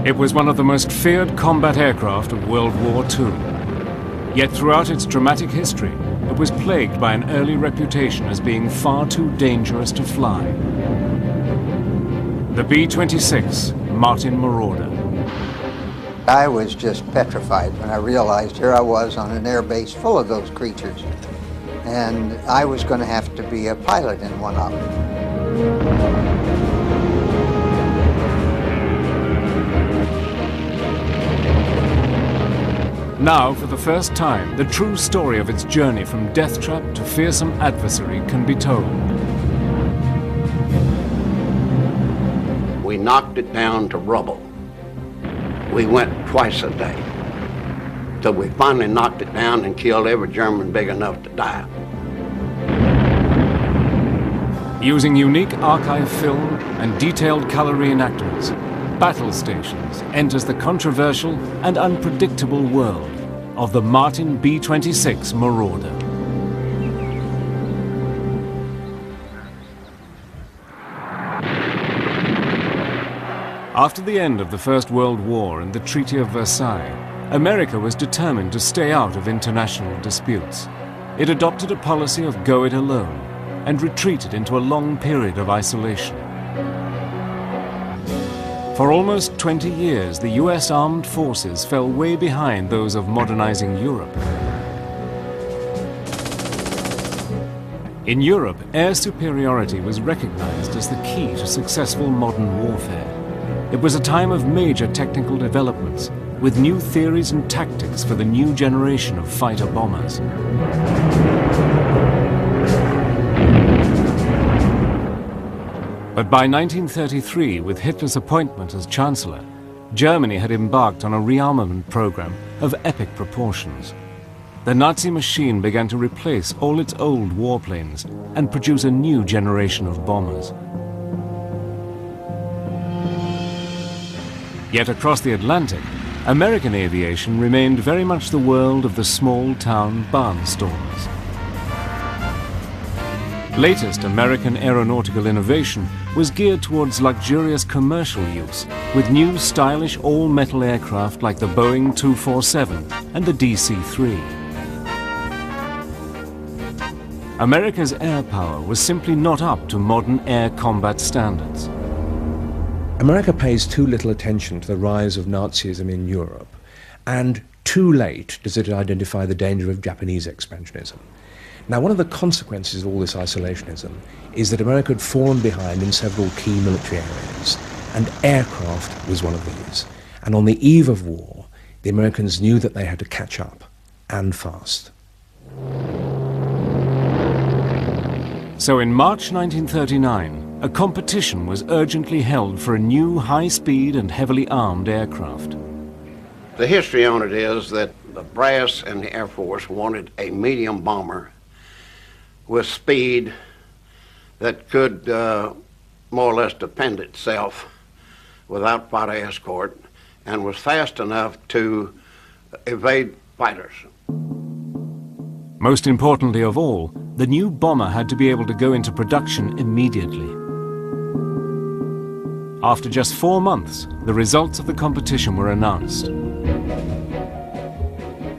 It was one of the most feared combat aircraft of World War II. Yet throughout its dramatic history, it was plagued by an early reputation as being far too dangerous to fly. The B26 Martin Marauder. I was just petrified when I realized here I was on an air base full of those creatures, and I was going to have to be a pilot in one of them. Now, for the first time, the true story of its journey from death trap to fearsome adversary can be told. We knocked it down to rubble. We went twice a day till we finally knocked it down and killed every German big enough to die. Using unique archive film and detailed color reenactments, Battle Stations enters the controversial and unpredictable world of the Martin B26 Marauder. After the end of the First World War and the Treaty of Versailles, America was determined to stay out of international disputes. It adopted a policy of go it alone and retreated into a long period of isolation. For almost 20 years, the US armed forces fell way behind those of modernizing Europe. In Europe, air superiority was recognized as the key to successful modern warfare. It was a time of major technical developments, with new theories and tactics for the new generation of fighter bombers. But by 1933, with Hitler's appointment as Chancellor, Germany had embarked on a rearmament program of epic proportions. The Nazi machine began to replace all its old warplanes and produce a new generation of bombers. Yet across the Atlantic, American aviation remained very much the world of the small-town barnstormers. Latest American aeronautical innovation was geared towards luxurious commercial use, with new stylish all-metal aircraft like the Boeing 247 and the DC-3. America's air power was simply not up to modern air combat standards. America pays too little attention to the rise of Nazism in Europe, and too late does it identify the danger of Japanese expansionism. Now, one of the consequences of all this isolationism is that America had fallen behind in several key military areas, and aircraft was one of these. And on the eve of war, the Americans knew that they had to catch up, and fast. So in March 1939, a competition was urgently held for a new high-speed and heavily armed aircraft. The history on it is that the brass and the Air Force wanted a medium bomber with speed that could more or less defend itself without fighter escort and was fast enough to evade fighters. Most importantly of all, the new bomber had to be able to go into production immediately. After just 4 months, the results of the competition were announced.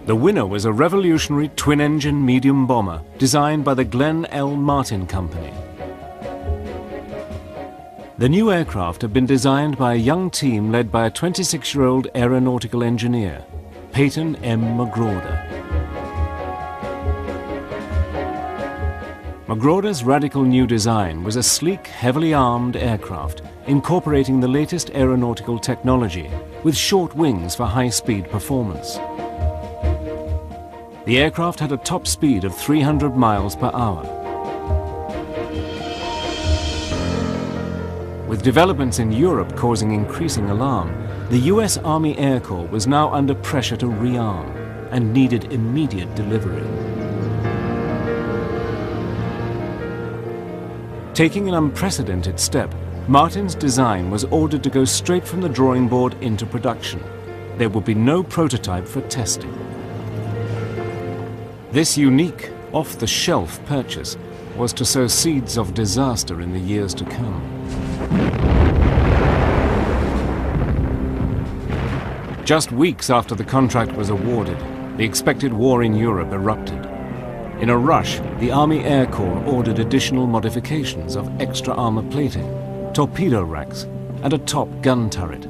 The winner was a revolutionary twin-engine medium bomber designed by the Glenn L. Martin Company. The new aircraft had been designed by a young team led by a 26-year-old aeronautical engineer, Peyton M. Marauder. Marauder's radical new design was a sleek, heavily armed aircraft incorporating the latest aeronautical technology with short wings for high-speed performance. The aircraft had a top speed of 300 miles per hour. With developments in Europe causing increasing alarm, the US Army Air Corps was now under pressure to rearm and needed immediate delivery. Taking an unprecedented step, Martin's design was ordered to go straight from the drawing board into production. There would be no prototype for testing. This unique, off-the-shelf purchase was to sow seeds of disaster in the years to come. Just weeks after the contract was awarded, the expected war in Europe erupted. In a rush, the Army Air Corps ordered additional modifications of extra armor plating, torpedo racks, and a top gun turret,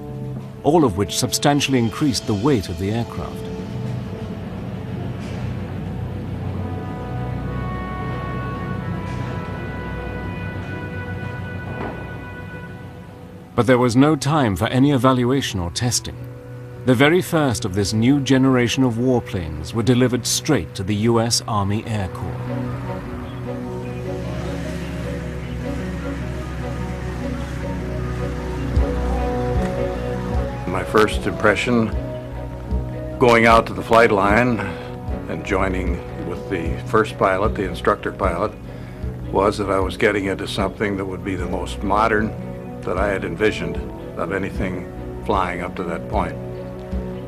all of which substantially increased the weight of the aircraft. But there was no time for any evaluation or testing. The very first of this new generation of warplanes were delivered straight to the US Army Air Corps. My first impression going out to the flight line and joining with the first pilot, the instructor pilot, was that I was getting into something that would be the most modern that I had envisioned of anything flying up to that point.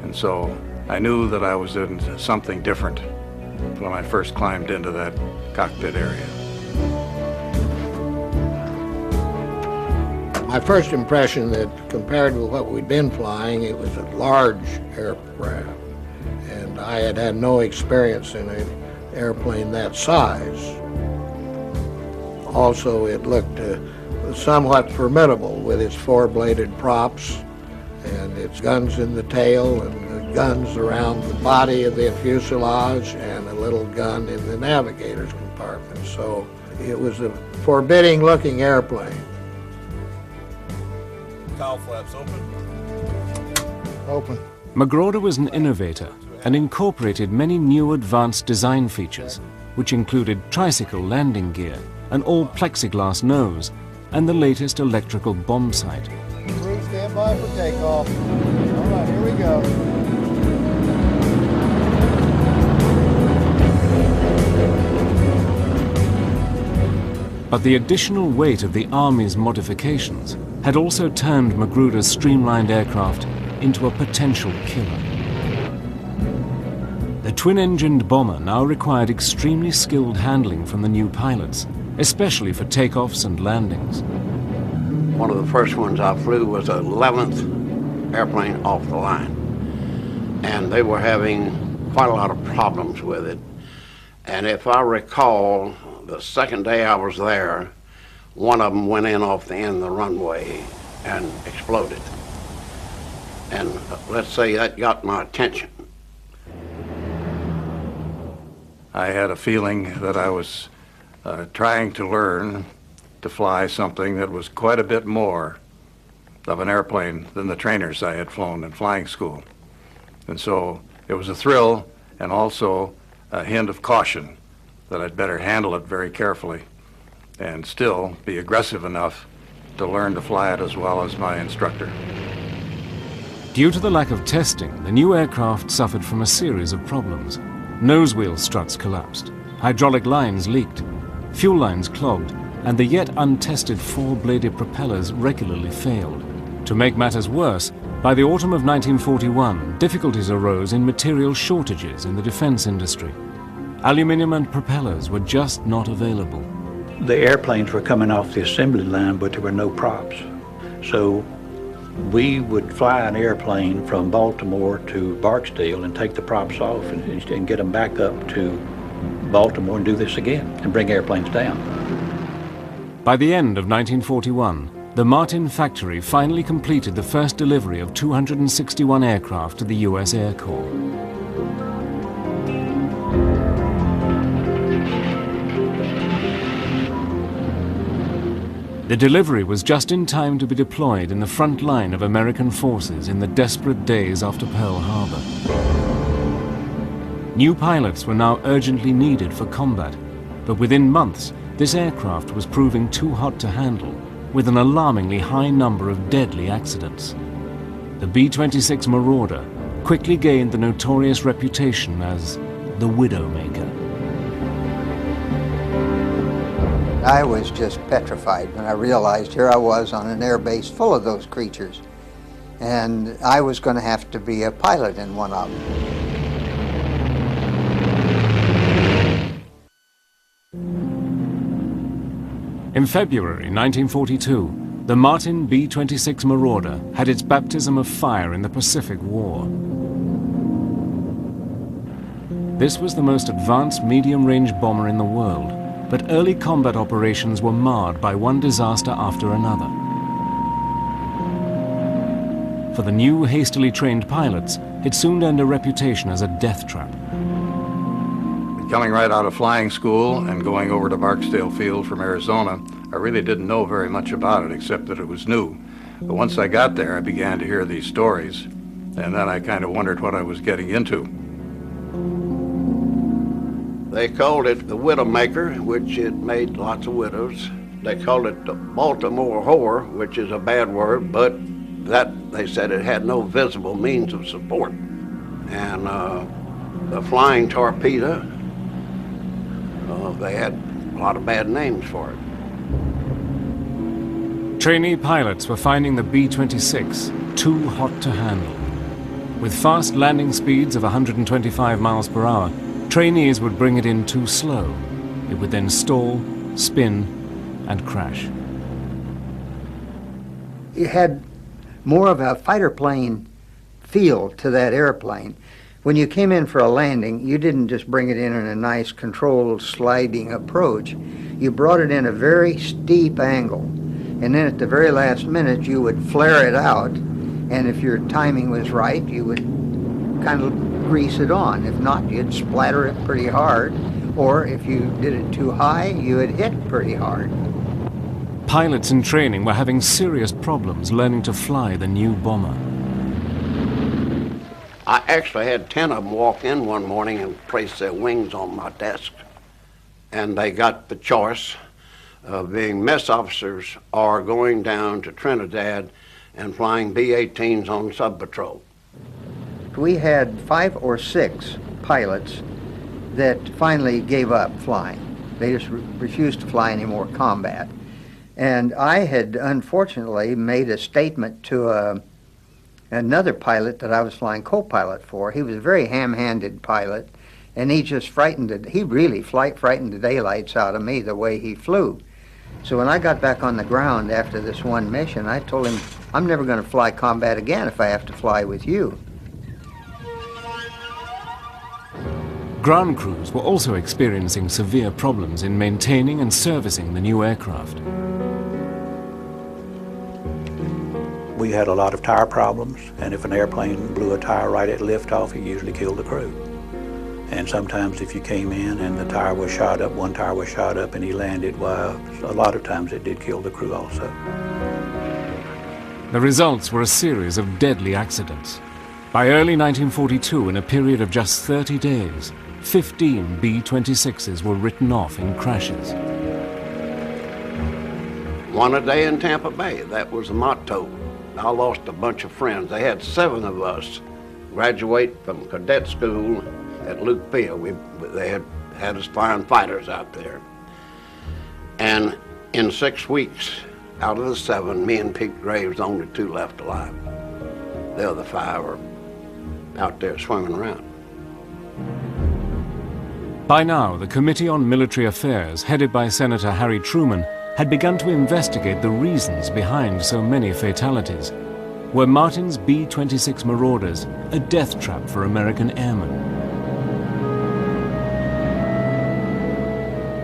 And so I knew that I was in something different when I first climbed into that cockpit area. My first impression that compared with what we'd been flying, it was a large aircraft. And I had had no experience in an airplane that size. Also, it looked somewhat formidable with its four-bladed props and its guns in the tail and the guns around the body of the fuselage and a little gun in the navigator's compartment. So it was a forbidding-looking airplane. Cowl flaps open. Open. Magruder was an innovator and incorporated many new advanced design features, which included tricycle landing gear, an all-plexiglass nose, and the latest electrical bomb sight. Crew, stand by for takeoff. All right, here we go. But the additional weight of the Army's modifications had also turned Magruder's streamlined aircraft into a potential killer. The twin-engined bomber now required extremely skilled handling from the new pilots, especially for takeoffs and landings. One of the first ones I flew was the 11th airplane off the line. And they were having quite a lot of problems with it. And if I recall, the second day I was there, one of them went in off the end of the runway and exploded. And let's say that got my attention. I had a feeling that I was trying to learn to fly something that was quite a bit more of an airplane than the trainers I had flown in flying school. And so it was a thrill and also a hint of caution that I'd better handle it very carefully and still be aggressive enough to learn to fly it as well as my instructor. Due to the lack of testing, the new aircraft suffered from a series of problems. Nose wheel struts collapsed, hydraulic lines leaked, fuel lines clogged, and the yet untested four-bladed propellers regularly failed. To make matters worse, by the autumn of 1941, difficulties arose in material shortages in the defense industry. Aluminium and propellers were just not available. The airplanes were coming off the assembly line, but there were no props. So we would fly an airplane from Baltimore to Barksdale and take the props off and get them back up to Baltimore and do this again and bring airplanes down. By the end of 1941, the Martin factory finally completed the first delivery of 261 aircraft to the US Air Corps. The delivery was just in time to be deployed in the front line of American forces in the desperate days after Pearl Harbor. New pilots were now urgently needed for combat, but within months, this aircraft was proving too hot to handle, with an alarmingly high number of deadly accidents. The B26 Marauder quickly gained the notorious reputation as the Widowmaker. I was just petrified when I realized here I was on an air base full of those creatures, and I was going to have to be a pilot in one of them. In February 1942, the Martin B26 Marauder had its baptism of fire in the Pacific War. This was the most advanced medium-range bomber in the world, but early combat operations were marred by one disaster after another. For the new, hastily trained pilots, it soon earned a reputation as a death trap. Coming right out of flying school and going over to Barksdale Field from Arizona, I really didn't know very much about it except that it was new. But once I got there, I began to hear these stories, and then I kind of wondered what I was getting into. They called it the Widowmaker, which it made lots of widows. They called it the Baltimore whore, which is a bad word, but that they said it had no visible means of support. And the flying torpedo, they had a lot of bad names for it. Trainee pilots were finding the B-26 too hot to handle. With fast landing speeds of 125 miles per hour, trainees would bring it in too slow. It would then stall, spin, and crash. It had more of a fighter plane feel to that airplane. When you came in for a landing, you didn't just bring it in a nice controlled sliding approach. You brought it in a very steep angle. And then at the very last minute, you would flare it out. And if your timing was right, you would kind of grease it on. If not, you'd splatter it pretty hard. Or if you did it too high, you would hit pretty hard. Pilots in training were having serious problems learning to fly the new bomber. I actually had 10 of them walk in one morning and place their wings on my desk. And they got the choice of being mess officers or going down to Trinidad and flying B-18s on sub-patrol. We had 5 or 6 pilots that finally gave up flying. They just refused to fly any more combat. And I had unfortunately made a statement to another pilot that I was flying co-pilot for. He was a very ham-handed pilot, and he just he really frightened the daylights out of me the way he flew. So when I got back on the ground after this one mission, I told him, I'm never going to fly combat again if I have to fly with you. Ground crews were also experiencing severe problems in maintaining and servicing the new aircraft. We had a lot of tire problems, and if an airplane blew a tire right at liftoff, it usually killed the crew. And sometimes if you came in and the tire was shot up, one tire was shot up and he landed, well, a lot of times it did kill the crew also. The results were a series of deadly accidents. By early 1942, in a period of just 30 days, 15 B-26s were written off in crashes. One a day in Tampa Bay, that was the motto. I lost a bunch of friends. They had 7 of us graduate from cadet school at Luke Field. They had us flying fighters out there. And in 6 weeks, out of the 7, me and Pete Graves, only 2 left alive. The other 5 are out there swimming around. By now, the Committee on Military Affairs, headed by Senator Harry Truman, had begun to investigate the reasons behind so many fatalities. Were Martin's B-26 Marauders a death trap for American airmen?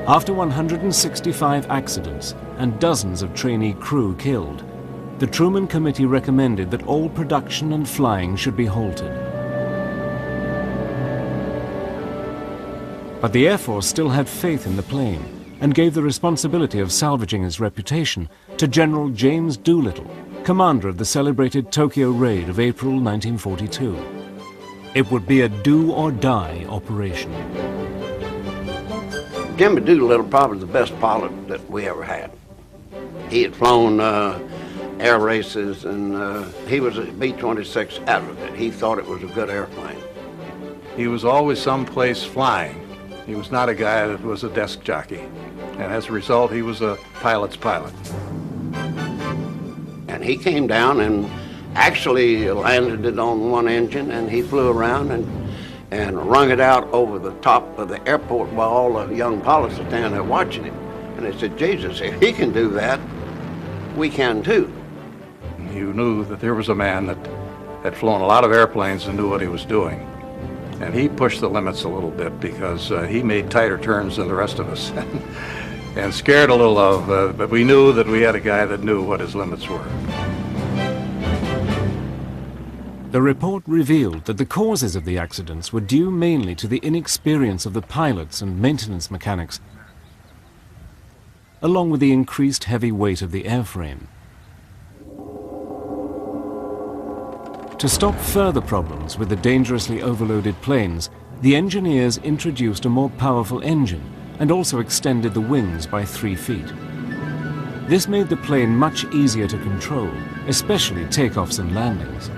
After 165 accidents and dozens of trainee crew killed, the Truman Committee recommended that all production and flying should be halted. But the Air Force still had faith in the plane and gave the responsibility of salvaging its reputation to General James Doolittle, commander of the celebrated Tokyo raid of April 1942. It would be a do-or-die operation. Jimmy Doolittle probably the best pilot that we ever had. He had flown air races, and he was a B-26 advocate. He thought it was a good airplane. He was always someplace flying. He was not a guy that was a desk jockey. And as a result, he was a pilot's pilot. And he came down and actually landed it on one engine, and he flew around and wrung it out over the top of the airport while all the young pilots were standing there watching him. And they said, Jesus, if he can do that, we can too. You knew that there was a man that had flown a lot of airplanes and knew what he was doing. And he pushed the limits a little bit because he made tighter turns than the rest of us and scared a little of, but we knew that we had a guy that knew what his limits were. The report revealed that the causes of the accidents were due mainly to the inexperience of the pilots and maintenance mechanics, along with the increased heavy weight of the airframe. To stop further problems with the dangerously overloaded planes, the engineers introduced a more powerful engine and also extended the wings by 3 feet. This made the plane much easier to control, especially takeoffs and landings.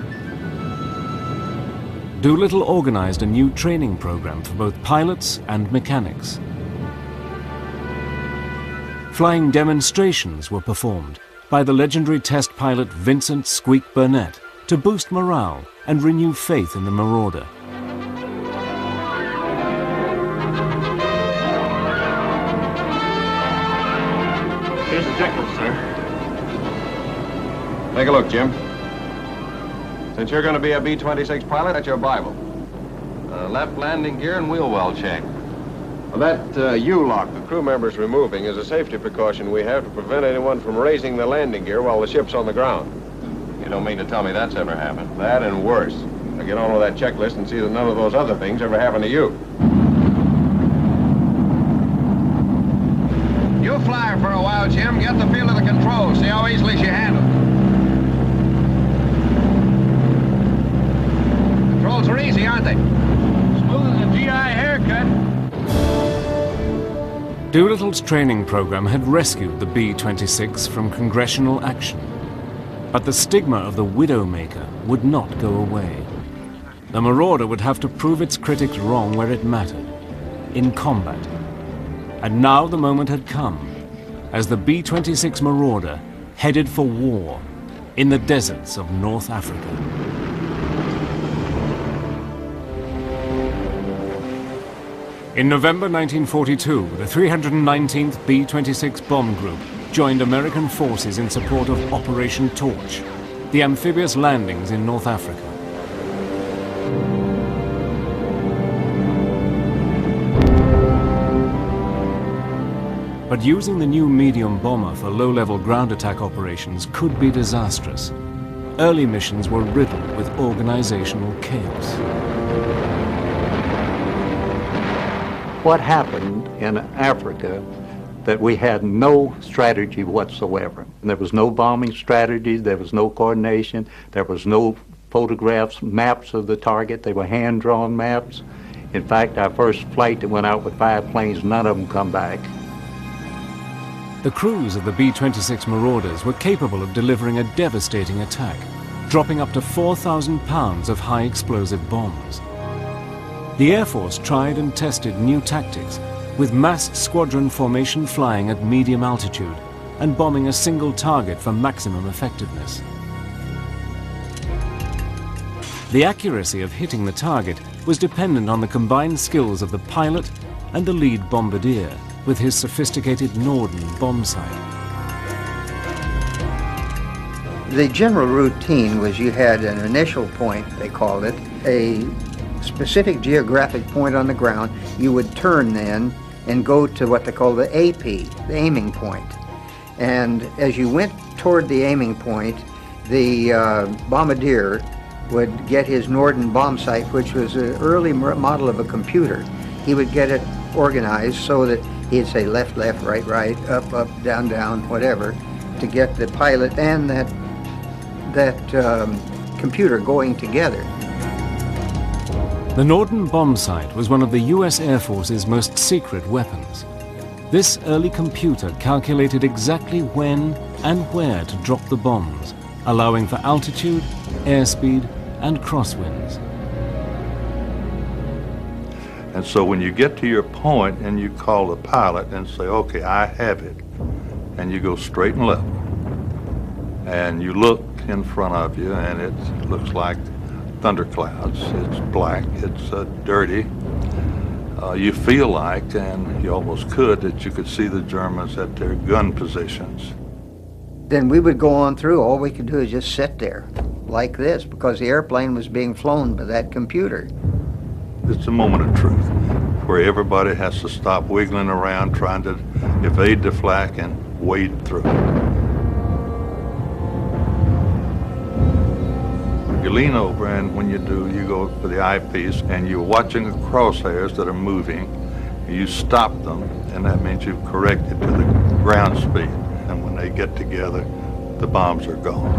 Doolittle organized a new training program for both pilots and mechanics. Flying demonstrations were performed by the legendary test pilot Vincent "Squeak" Burnett to boost morale and renew faith in the Marauder. Here's the checklist, sir. Take a look, Jim. Since you're going to be a B-26 pilot, that's your Bible. Left landing gear and wheel well check. Well, that U-lock the crew member's removing is a safety precaution we have to prevent anyone from raising the landing gear while the ship's on the ground. You don't mean to tell me that's ever happened? That and worse. Now get on with that checklist and see that none of those other things ever happen to you. You fly her for a while, Jim. Get the feel of the controls. See how easily she handles. Controls are easy, aren't they? Smooth as a GI haircut. Doolittle's training program had rescued the B-26 from congressional action. But the stigma of the Widowmaker would not go away. The Marauder would have to prove its critics wrong where it mattered, in combat. And now the moment had come, as the B-26 Marauder headed for war in the deserts of North Africa. In November 1942, the 319th B-26 Bomb Group joined American forces in support of Operation Torch, the amphibious landings in North Africa. But using the new medium bomber for low-level ground attack operations could be disastrous. Early missions were riddled with organizational chaos. What happened in Africa that we had no strategy whatsoever. There was no bombing strategy, there was no coordination, there was no photographs, maps of the target. They were hand-drawn maps. In fact, our first flight that went out with 5 planes, none of them come back. The crews of the B-26 Marauders were capable of delivering a devastating attack, dropping up to 4,000 pounds of high-explosive bombs. The Air Force tried and tested new tactics, with massed squadron formation flying at medium altitude and bombing a single target for maximum effectiveness. The accuracy of hitting the target was dependent on the combined skills of the pilot and the lead bombardier with his sophisticated Norden bomb sight. The general routine was you had an initial point, they called it, a specific geographic point on the ground. You would turn then and go to what they call the AP, the aiming point. And as you went toward the aiming point, the bombardier would get his Norden bomb sight, which was an early model of a computer. He would get it organized so that he'd say left, left, right, right, up, up, down, down, whatever, to get the pilot and that computer going together. The Norden bomb sight was one of the US Air Force's most secret weapons. This early computer calculated exactly when and where to drop the bombs, allowing for altitude, airspeed, and crosswinds. And so when you get to your point and you call the pilot and say, okay, I have it, and you go straight and level, and you look in front of you and it looks like thunderclouds, it's black, it's dirty, you feel like, and you almost could, that you could see the Germans at their gun positions. then we would go on through. All we could do is just sit there like this because the airplane was being flown by that computer. It's a moment of truth where everybody has to stop wiggling around trying to evade the flak and wade through it. You lean over, and when you do, you go for the eyepiece and you're watching the crosshairs that are moving. You stop them, and that means you've corrected to the ground speed. And when they get together, the bombs are gone.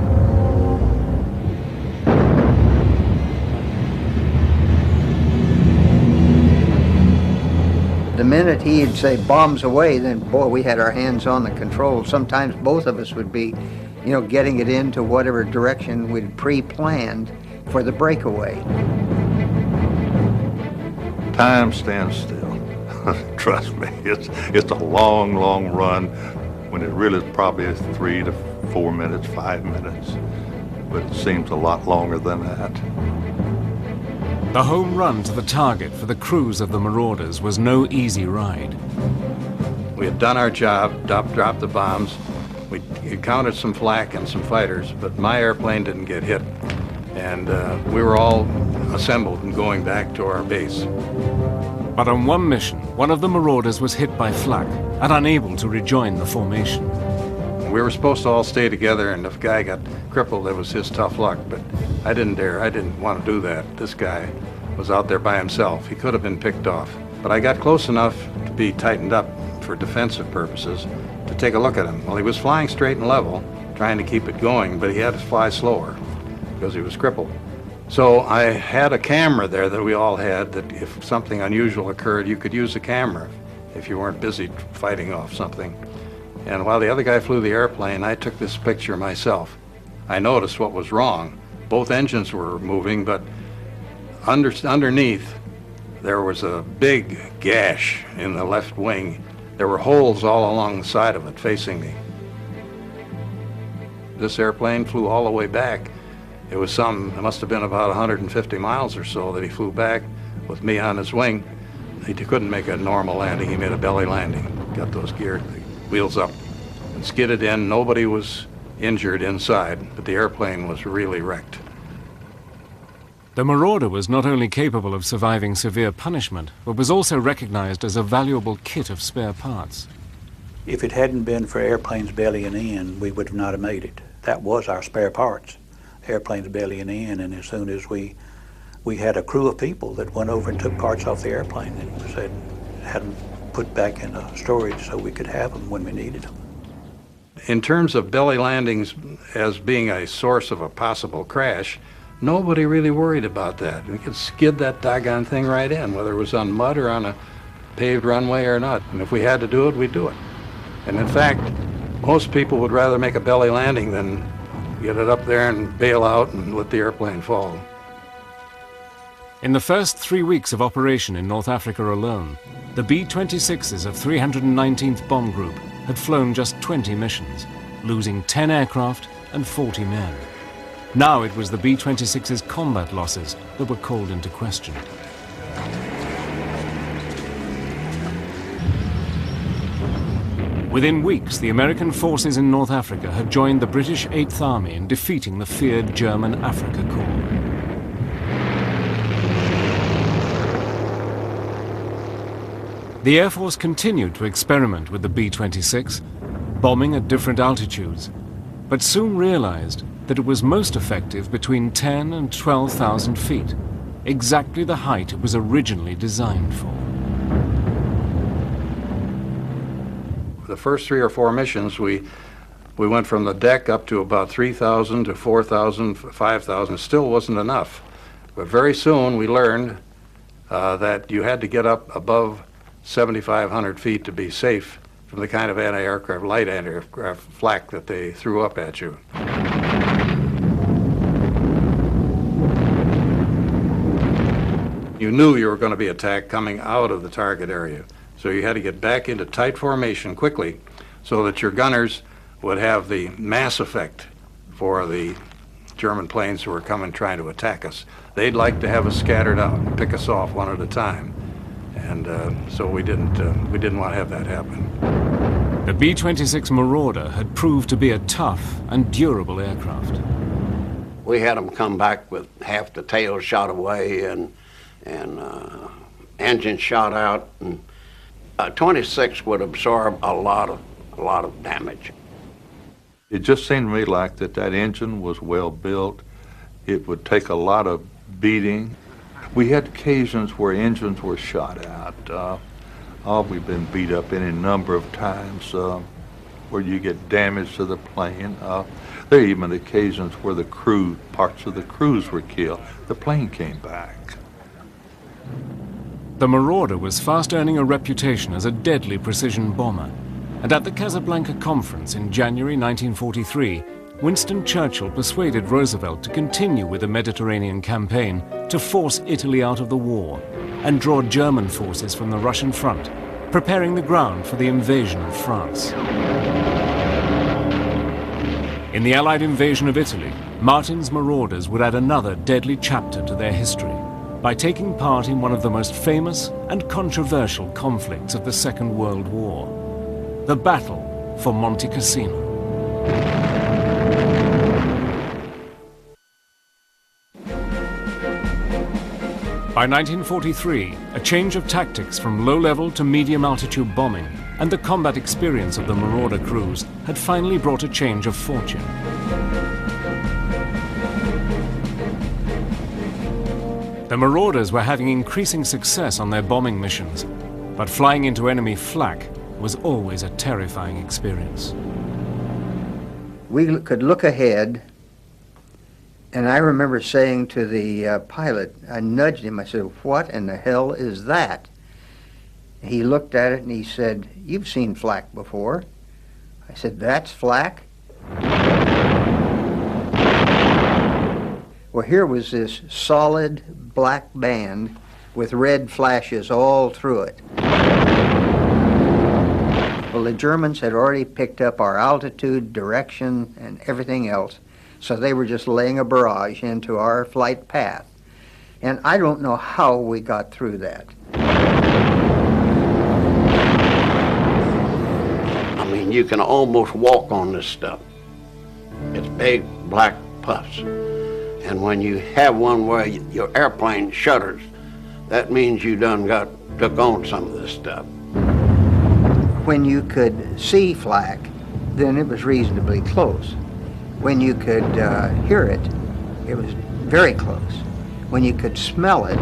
The minute he'd say bombs away, then boy, we had our hands on the controls. Sometimes both of us would be, you know, getting it into whatever direction we'd pre-planned for the breakaway. Time stands still. Trust me, it's a long, long run when it really is probably 3 to 4 minutes, 5 minutes, but it seems a lot longer than that. The home run to the target for the crews of the Marauders was no easy ride. We had done our job, dropped the bombs. We encountered some flak and some fighters, but my airplane didn't get hit. And we were all assembled and going back to our base. But on one mission, one of the Marauders was hit by flak and unable to rejoin the formation. We were supposed to all stay together, and if a guy got crippled, it was his tough luck, but I didn't dare. I didn't want to do that. This guy was out there by himself. He could have been picked off. But I got close enough to be tightened up for defensive purposes to take a look at him. Well, he was flying straight and level, trying to keep it going, but he had to fly slower because he was crippled. So I had a camera there that we all had, that if something unusual occurred, you could use the camera if you weren't busy fighting off something. And while the other guy flew the airplane, I took this picture myself. I noticed what was wrong. Both engines were moving, but underneath there was a big gash in the left wing. There were holes all along the side of it facing me. This airplane flew all the way back. It must have been about 150 miles or so that he flew back with me on his wing. He couldn't make a normal landing. He made a belly landing. Got those wheels up and skidded in. Nobody was injured inside, but the airplane was really wrecked. The Marauder was not only capable of surviving severe punishment, but was also recognized as a valuable kit of spare parts. If it hadn't been for airplanes bellying in, we would not have made it. That was our spare parts. Airplanes bellying in, and as soon as we had a crew of people that went over and took parts off the airplane and said, had them put back in a storage so we could have them when we needed them. In terms of belly landings as being a source of a possible crash, nobody really worried about that. We could skid that doggone thing right in, whether it was on mud or on a paved runway or not. And if we had to do it, we'd do it. And in fact, most people would rather make a belly landing than get it up there and bail out and let the airplane fall. In the first 3 weeks of operation in North Africa alone, the B-26s of 319th Bomb Group had flown just 20 missions, losing 10 aircraft and 40 men. Now it was the B-26's combat losses that were called into question. Within weeks, the American forces in North Africa had joined the British 8th Army in defeating the feared German Afrika Korps. The Air Force continued to experiment with the B-26, bombing at different altitudes, but soon realized that it was most effective between 10 and 12,000 feet, exactly the height it was originally designed for. The first 3 or 4 missions, we went from the deck up to about 3,000 to 4,000, 5,000. It still wasn't enough. But very soon we learned that you had to get up above 7,500 feet to be safe from the kind of anti-aircraft, light anti-aircraft flak that they threw up at you. You knew you were going to be attacked coming out of the target area. So you had to get back into tight formation quickly so that your gunners would have the mass effect for the German planes who were coming trying to attack us. They'd like to have us scattered out and pick us off one at a time. And so we didn't want to have that happen. The B26 Marauder had proved to be a tough and durable aircraft. We had them come back with half the tail shot away and engine shot out. And a 26 would absorb a lot of damage. It just seemed to me like that engine was well built. It would take a lot of beating. We had occasions where engines were shot out. We've been beat up any number of times where you get damage to the plane. There are even occasions where the crew, parts of the crews were killed. The plane came back. The Marauder was fast earning a reputation as a deadly precision bomber. And at the Casablanca Conference in January 1943, Winston Churchill persuaded Roosevelt to continue with the Mediterranean campaign to force Italy out of the war and draw German forces from the Russian front, preparing the ground for the invasion of France. In the Allied invasion of Italy, Martin's Marauders would add another deadly chapter to their history by taking part in one of the most famous and controversial conflicts of the Second World War, the Battle for Monte Cassino. By 1943, a change of tactics from low-level to medium-altitude bombing and the combat experience of the Marauder crews had finally brought a change of fortune. The Marauders were having increasing success on their bombing missions, but flying into enemy flak was always a terrifying experience. We could look ahead, and I remember saying to the pilot, I nudged him, I said, "What in the hell is that?" He looked at it and he said, "You've seen flak before." I said, "That's flak?" Well, here was this solid black band with red flashes all through it. Well, the Germans had already picked up our altitude, direction, and everything else, so they were just laying a barrage into our flight path. And I don't know how we got through that. I mean, you can almost walk on this stuff. It's big black puffs. And when you have one where your airplane shudders, that means you done took on some of this stuff. When you could see flak, then it was reasonably close. When you could hear it, it was very close. When you could smell it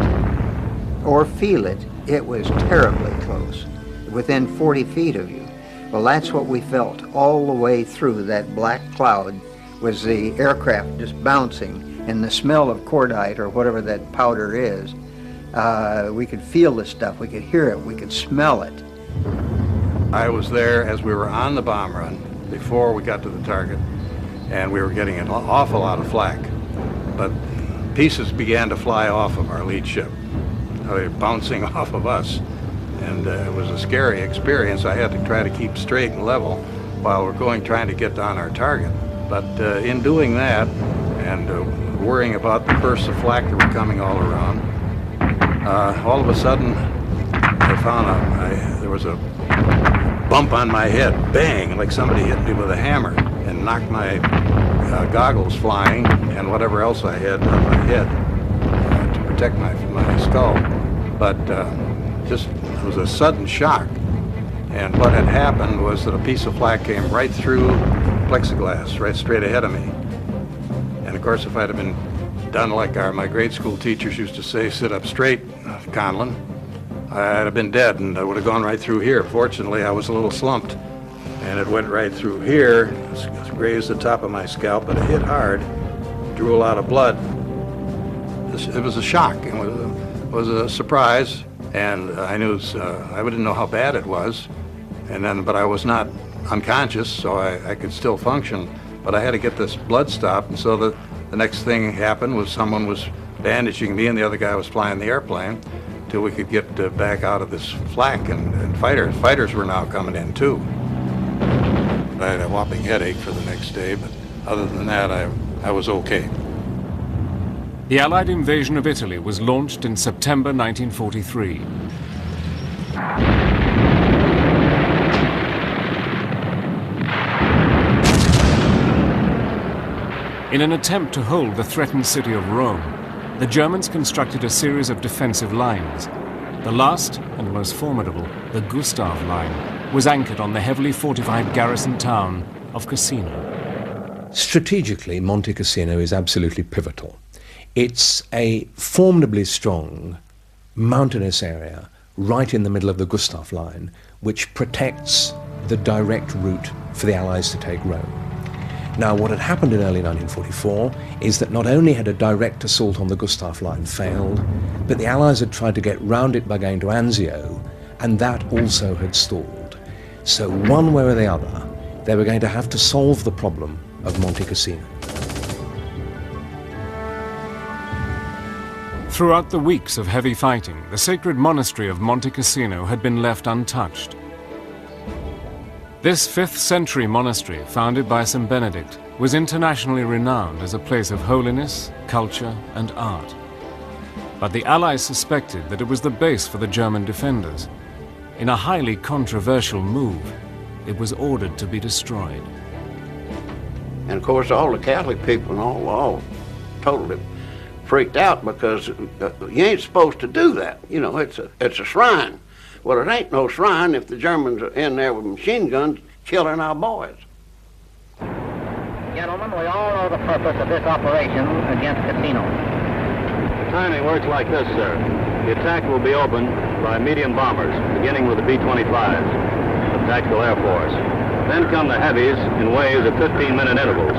or feel it, it was terribly close, within 40 feet of you. Well, that's what we felt all the way through that black cloud, was the aircraft just bouncing, and the smell of cordite or whatever that powder is. We could feel the stuff, we could hear it, we could smell it. I was there as we were on the bomb run before we got to the target, and we were getting an awful lot of flak. But pieces began to fly off of our lead ship. They were bouncing off of us, and it was a scary experience. I had to try to keep straight and level while we're trying to get on our target. But in doing that, and worrying about the bursts of flak that were coming all around, all of a sudden I found there was a bump on my head, bang, like somebody hit me with a hammer and knocked my goggles flying and whatever else I had on my head to protect my skull. But just, it was a sudden shock. And what had happened was that a piece of flak came right through plexiglass, right straight ahead of me. And of course, if I'd have been done like my grade school teachers used to say, sit up straight, Conlon, I'd have been dead and I would have gone right through here. Fortunately, I was a little slumped and it went right through here, grazed the top of my scalp, but it hit hard, drew a lot of blood. It was a shock. It was a surprise, and I knew I didn't know how bad it was, but I was not unconscious, so I could still function. But I had to get this blood stopped, and so the next thing happened was someone was bandaging me and the other guy was flying the airplane till we could get back out of this flak, and fighters were now coming in too. I had a whopping headache for the next day, but other than that, I was okay. The Allied invasion of Italy was launched in September 1943. In an attempt to hold the threatened city of Rome, the Germans constructed a series of defensive lines. The last and most formidable, the Gustav Line, was anchored on the heavily fortified garrison town of Cassino. Strategically, Monte Cassino is absolutely pivotal. It's a formidably strong mountainous area right in the middle of the Gustav Line, which protects the direct route for the Allies to take Rome. Now, what had happened in early 1944 is that not only had a direct assault on the Gustav Line failed, but the Allies had tried to get round it by going to Anzio, and that also had stalled. So one way or the other, they were going to have to solve the problem of Monte Cassino. Throughout the weeks of heavy fighting, the sacred monastery of Monte Cassino had been left untouched. This 5th century monastery, founded by St. Benedict, was internationally renowned as a place of holiness, culture, and art. But the Allies suspected that it was the base for the German defenders. In a highly controversial move, it was ordered to be destroyed. And of course, all the Catholic people and all totally freaked out, because you ain't supposed to do that. You know, it's a shrine. Well, it ain't no shrine if the Germans are in there with machine guns killing our boys. Gentlemen, we all know the purpose of this operation against Cassino. The timing works like this, sir. The attack will be opened by medium bombers, beginning with the B-25s of Tactical Air Force. Then come the heavies in waves of 15-minute intervals.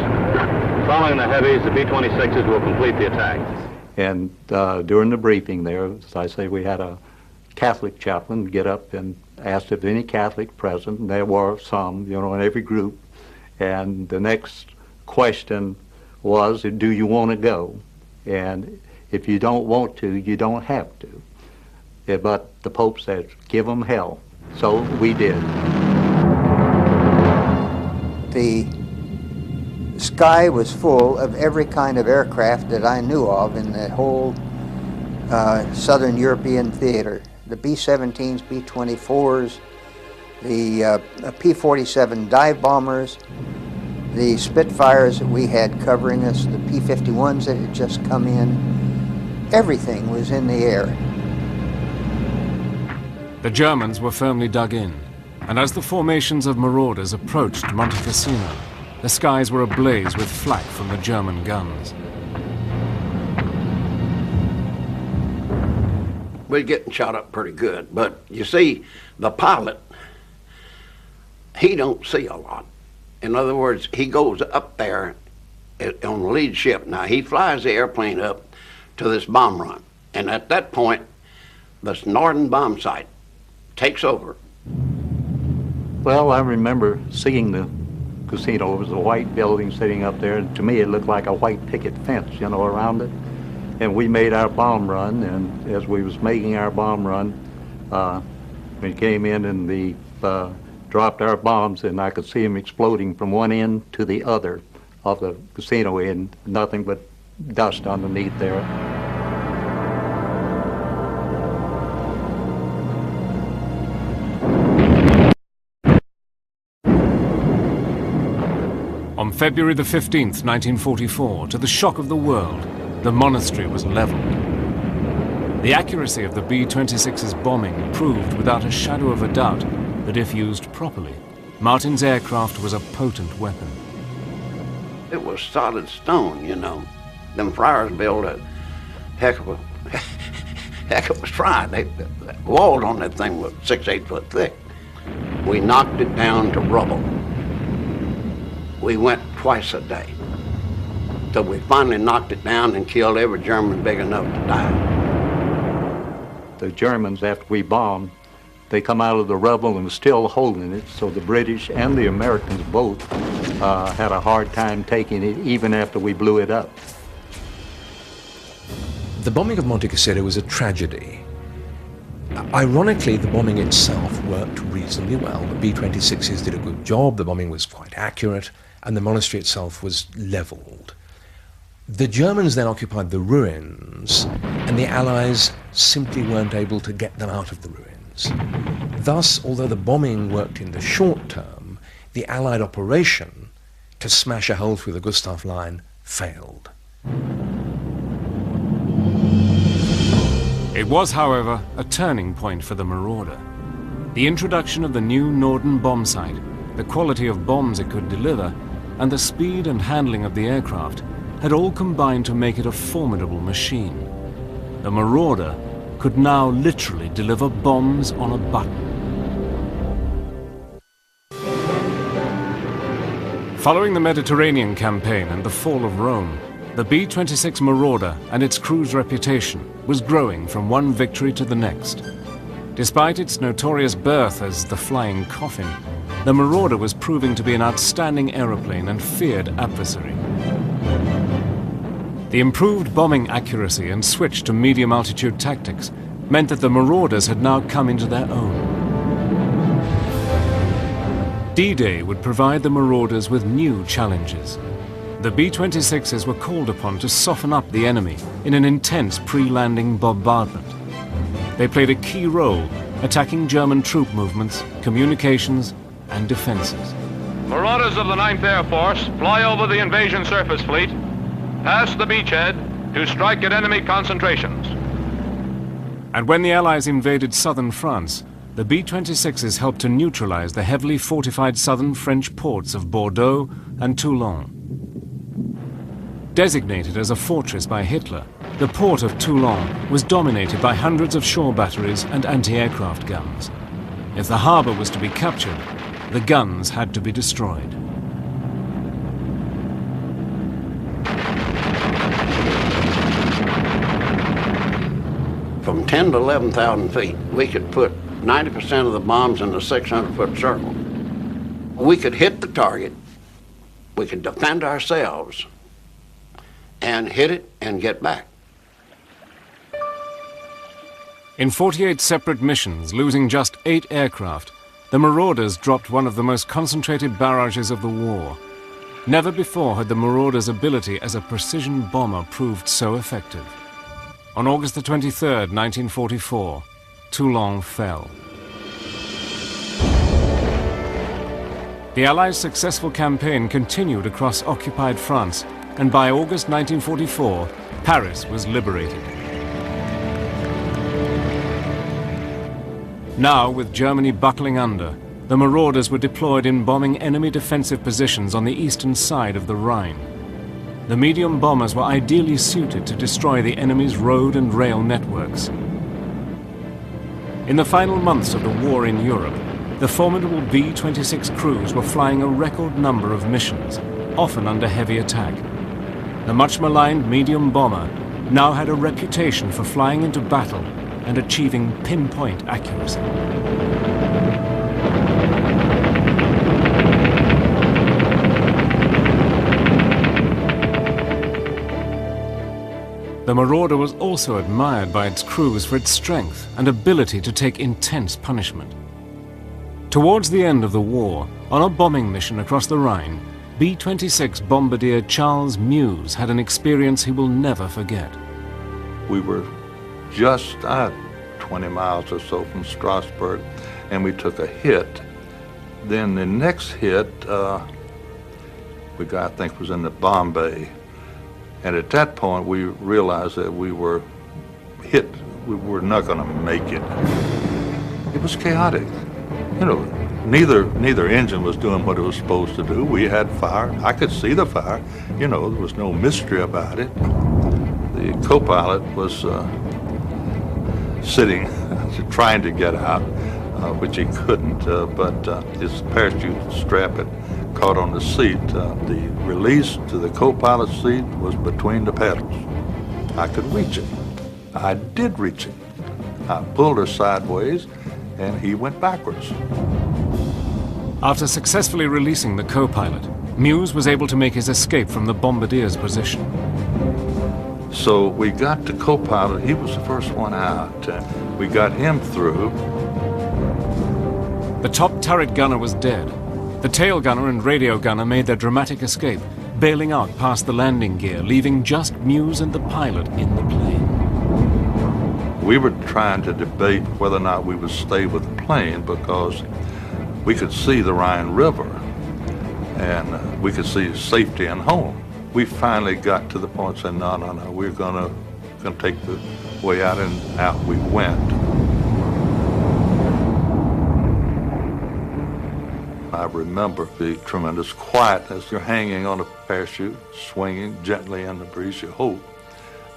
Following the heavies, the B-26s will complete the attack. And during the briefing there, as I say, we had a Catholic chaplain get up and asked if any Catholic present, and there were some, you know, in every group. And the next question was, do you want to go? And if you don't want to, you don't have to. Yeah, but the Pope said, give them hell. So we did. The sky was full of every kind of aircraft that I knew of in the whole Southern European theater. The B-17s, B-24s, the P-47 dive bombers, the Spitfires that we had covering us, the P-51s that had just come in. Everything was in the air. The Germans were firmly dug in, and as the formations of marauders approached Monte Cassino, the skies were ablaze with flak from the German guns. We're getting shot up pretty good, but you see, the pilot, he don't see a lot. In other words, he goes up there on the lead ship. Now, he flies the airplane up to this bomb run, and at that point, this northern bomb site takes over. Well, I remember seeing the casino. It was a white building sitting up there, and to me it looked like a white picket fence, you know, around it. And we made our bomb run, and as we was making our bomb run, we came in and we dropped our bombs, and I could see them exploding from one end to the other of the casino, and nothing but dust underneath there. On February the 15th, 1944, to the shock of the world, the monastery was leveled. The accuracy of the B-26's bombing proved without a shadow of a doubt that if used properly, Martin's aircraft was a potent weapon. It was solid stone, you know. Them friars built a heck of a shrine. The walls on that thing was 6-8 foot thick. We knocked it down to rubble. We went twice a day, till we finally knocked it down and killed every German big enough to die. The Germans, after we bombed, they come out of the rubble and were still holding it, so the British and the Americans both had a hard time taking it, even after we blew it up. The bombing of Monte Cassino was a tragedy. Ironically, the bombing itself worked reasonably well. The B-26s did a good job, the bombing was quite accurate, and the monastery itself was leveled. The Germans then occupied the ruins, and the Allies simply weren't able to get them out of the ruins. Thus, although the bombing worked in the short term, the Allied operation to smash a hole through the Gustav Line failed. It was, however, a turning point for the Marauder. The introduction of the new Norden bomb sight, the quality of bombs it could deliver, and the speed and handling of the aircraft had all combined to make it a formidable machine. The Marauder could now literally deliver bombs on a button. Following the Mediterranean campaign and the fall of Rome, the B-26 Marauder and its crew's reputation was growing from one victory to the next. Despite its notorious birth as the flying coffin, the Marauder was proving to be an outstanding aeroplane and feared adversary. The improved bombing accuracy and switch to medium-altitude tactics meant that the Marauders had now come into their own. D-Day would provide the Marauders with new challenges. The B-26s were called upon to soften up the enemy in an intense pre-landing bombardment. They played a key role attacking German troop movements, communications, and defenses. Marauders of the 9th Air Force fly over the invasion surface fleet, past the beachhead to strike at enemy concentrations. And when the Allies invaded southern France, the B-26s helped to neutralize the heavily fortified southern French ports of Bordeaux and Toulon. Designated as a fortress by Hitler, the port of Toulon was dominated by hundreds of shore batteries and anti-aircraft guns. If the harbor was to be captured, the guns had to be destroyed. From 10 to 11,000 feet, we could put 90% of the bombs in a 600-foot circle. We could hit the target, we could defend ourselves, and hit it and get back. In 48 separate missions, losing just 8 aircraft, the Marauders dropped one of the most concentrated barrages of the war. Never before had the Marauders' ability as a precision bomber proved so effective. On August the 23rd, 1944, Toulon fell. The Allies' successful campaign continued across occupied France, and by August 1944, Paris was liberated. Now, with Germany buckling under, the Marauders were deployed in bombing enemy defensive positions on the eastern side of the Rhine. The medium bombers were ideally suited to destroy the enemy's road and rail networks. In the final months of the war in Europe, the formidable B-26 crews were flying a record number of missions, often under heavy attack. The much-maligned medium bomber now had a reputation for flying into battle and achieving pinpoint accuracy. The Marauder was also admired by its crews for its strength and ability to take intense punishment. Towards the end of the war, on a bombing mission across the Rhine, B-26 bombardier Charles Meuse had an experience he will never forget. We were just 20 miles or so from Strasbourg, and we took a hit. Then the next hit, we got, I think, was in the Bombay. And at that point, we realized that we were hit. We were not going to make it. It was chaotic. You know, neither engine was doing what it was supposed to do. We had fire. I could see the fire. You know, there was no mystery about it. The co-pilot was sitting, trying to get out, which he couldn't, but his parachute strap had caught on the seat. The release to the co-pilot seat was between the pedals. I could reach it. I did reach it. I pulled her sideways, and he went backwards. After successfully releasing the co-pilot, Meuse was able to make his escape from the bombardier's position. So we got the co-pilot. He was the first one out. We got him through. The top turret gunner was dead. The tail gunner and radio gunner made their dramatic escape, bailing out past the landing gear, leaving just Meuse and the pilot in the plane. We were trying to debate whether or not we would stay with the plane because we could see the Rhine River and we could see safety and home. we finally got to the point saying, no, we're gonna take the way out, and out we went. I remember the tremendous quietness. You're hanging on a parachute, swinging gently in the breeze, you hope,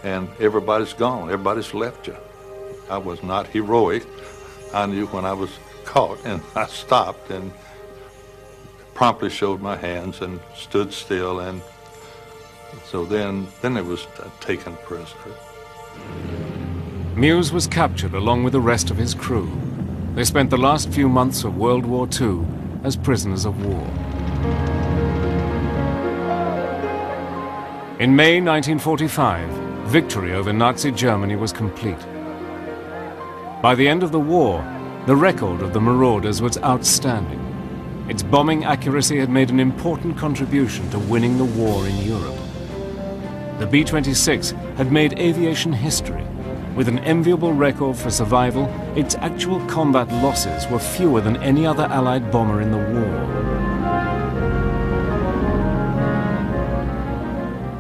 and everybody's gone, everybody's left you. I was not heroic. I knew when I was caught, and I stopped and promptly showed my hands and stood still, and so then it was taken prisoner. Muse was captured along with the rest of his crew. They spent the last few months of World War II as prisoners of war. In May 1945, victory over Nazi Germany was complete. By the end of the war, the record of the Marauders was outstanding. Its bombing accuracy had made an important contribution to winning the war in Europe. The B-26 had made aviation history. With an enviable record for survival, its actual combat losses were fewer than any other Allied bomber in the war.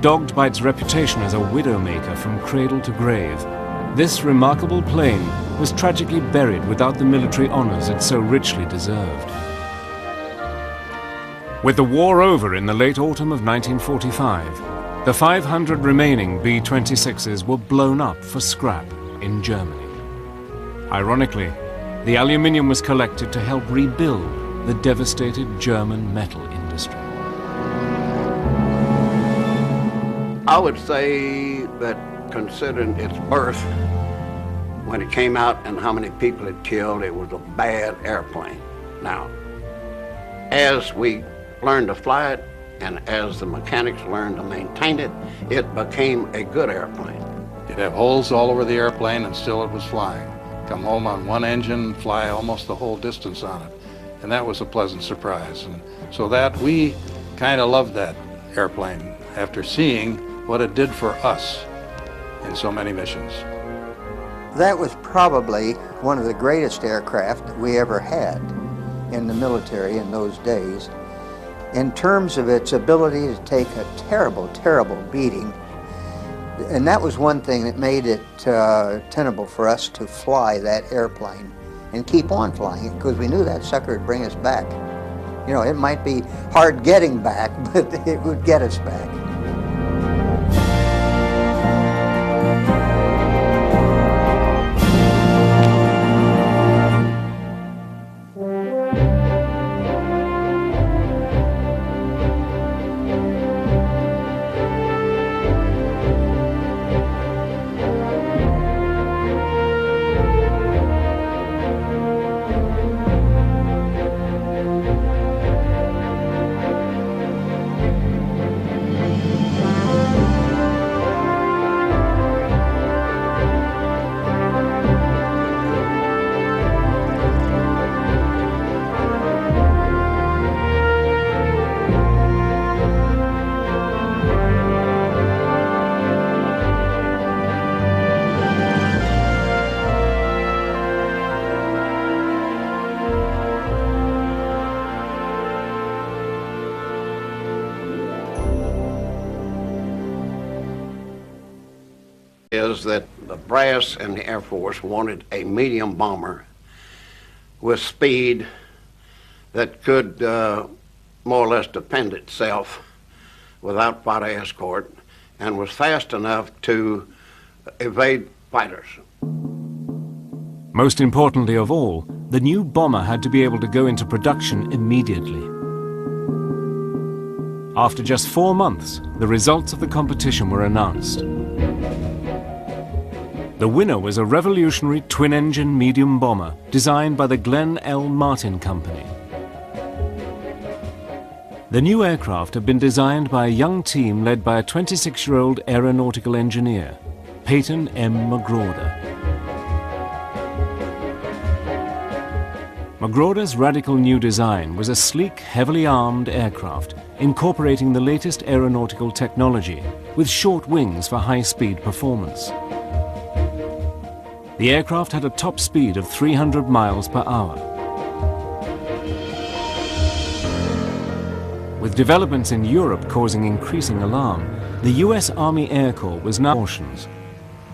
Dogged by its reputation as a Widowmaker from cradle to grave, this remarkable plane was tragically buried without the military honors it so richly deserved. With the war over in the late autumn of 1945, the 500 remaining B-26s were blown up for scrap in Germany. Ironically, the aluminium was collected to help rebuild the devastated German metal industry. I would say that considering its birth, when it came out and how many people it killed, it was a bad airplane. Now, as we learned to fly it, and as the mechanics learned to maintain it, it became a good airplane. You'd have holes all over the airplane and still it was flying. Come home on one engine, fly almost the whole distance on it. And that was a pleasant surprise. And so that we kind of loved that airplane after seeing what it did for us in so many missions. That was probably one of the greatest aircraft that we ever had in the military in those days. In terms of its ability to take a terrible, terrible beating. And that was one thing that made it tenable for us to fly that airplane and keep on flying it, because we knew that sucker would bring us back. You know, it might be hard getting back, but it would get us back. Is that the brass and the Air Force wanted a medium bomber with speed that could more or less defend itself without fighter escort, and was fast enough to evade fighters. Most importantly of all, the new bomber had to be able to go into production immediately. After just 4 months, the results of the competition were announced. The winner was a revolutionary twin-engine medium bomber designed by the Glenn L. Martin Company. The new aircraft had been designed by a young team led by a 26-year-old aeronautical engineer, Peyton M. McGrawder. McGrawder's radical new design was a sleek, heavily armed aircraft incorporating the latest aeronautical technology with short wings for high-speed performance. The aircraft had a top speed of 300 miles per hour. With developments in Europe causing increasing alarm, the US Army Air Corps was now portions.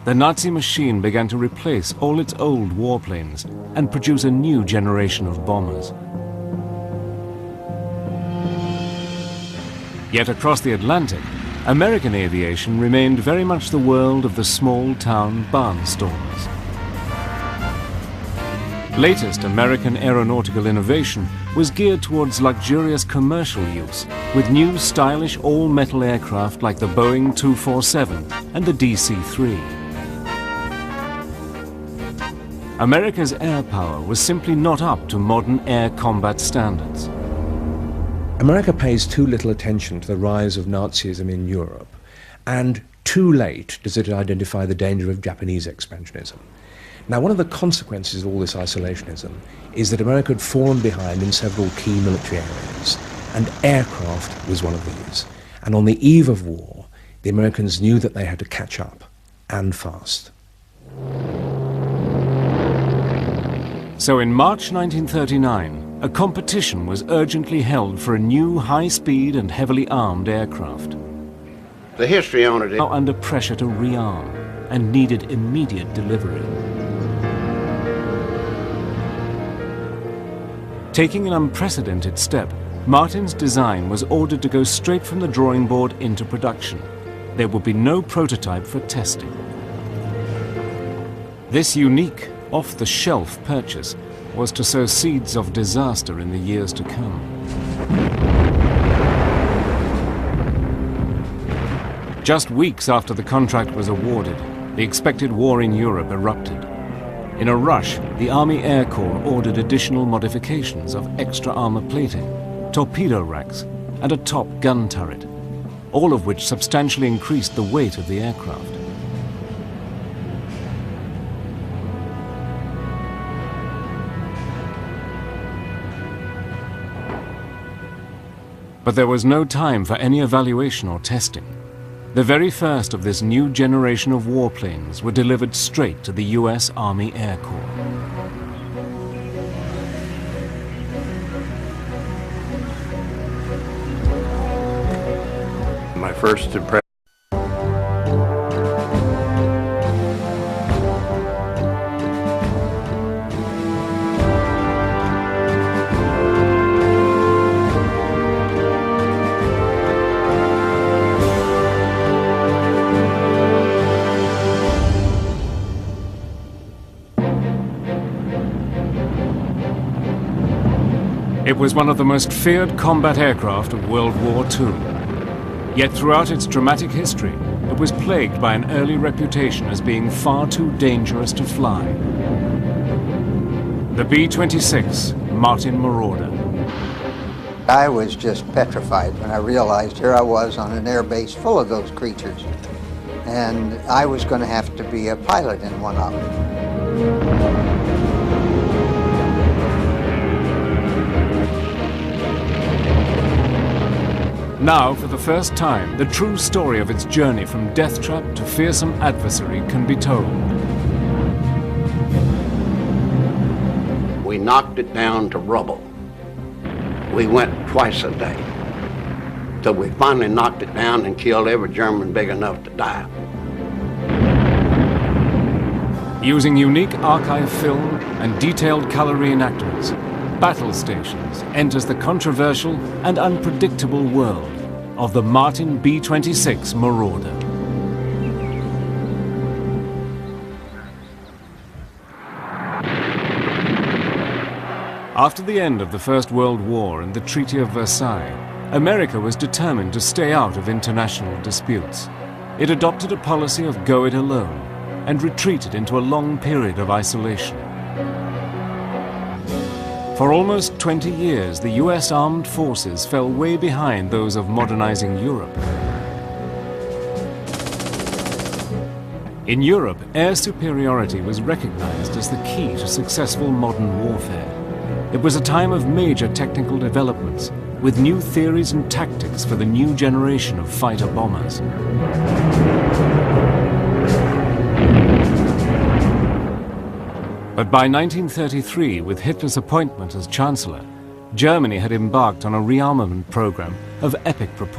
The Nazi machine began to replace all its old warplanes and produce a new generation of bombers. Yet across the Atlantic, American aviation remained very much the world of the small-town barnstormers. Latest American aeronautical innovation was geared towards luxurious commercial use, with new stylish all-metal aircraft like the Boeing 247 and the DC-3. America's air power was simply not up to modern air combat standards. America pays too little attention to the rise of Nazism in Europe, and too late does it identify the danger of Japanese expansionism. Now, one of the consequences of all this isolationism is that America had fallen behind in several key military areas, and aircraft was one of these. And on the eve of war, the Americans knew that they had to catch up, and fast. So in March 1939, a competition was urgently held for a new high-speed and heavily armed aircraft. The history on it is now under pressure to rearm and needed immediate delivery. Taking an unprecedented step, Martin's design was ordered to go straight from the drawing board into production. There would be no prototype for testing. This unique, off-the-shelf purchase was to sow seeds of disaster in the years to come. Just weeks after the contract was awarded, the expected war in Europe erupted. In a rush, the Army Air Corps ordered additional modifications of extra armor plating, torpedo racks, and a top gun turret, all of which substantially increased the weight of the aircraft. But there was no time for any evaluation or testing. The very first of this new generation of warplanes were delivered straight to the US Army Air Corps. My first impression. It was one of the most feared combat aircraft of World War II. Yet throughout its dramatic history, it was plagued by an early reputation as being far too dangerous to fly. The B26 Martin Marauder. I was just petrified when I realized here I was on an air base full of those creatures, and I was going to have to be a pilot in one of them. Now, for the first time, the true story of its journey from death trap to fearsome adversary can be told. we knocked it down to rubble. We went twice a day till we finally knocked it down and killed every German big enough to die. Using unique archive film and detailed color reenactments, Battle Stations enters the controversial and unpredictable world of the Martin B26 Marauder. After the end of the First World War and the Treaty of Versailles, America was determined to stay out of international disputes. It adopted a policy of go it alone and retreated into a long period of isolation. For almost 20 years, the US armed forces fell way behind those of modernizing Europe. In Europe, air superiority was recognized as the key to successful modern warfare. It was a time of major technical developments, with new theories and tactics for the new generation of fighter bombers. But by 1933, with Hitler's appointment as Chancellor, Germany had embarked on a rearmament program of epic proportions.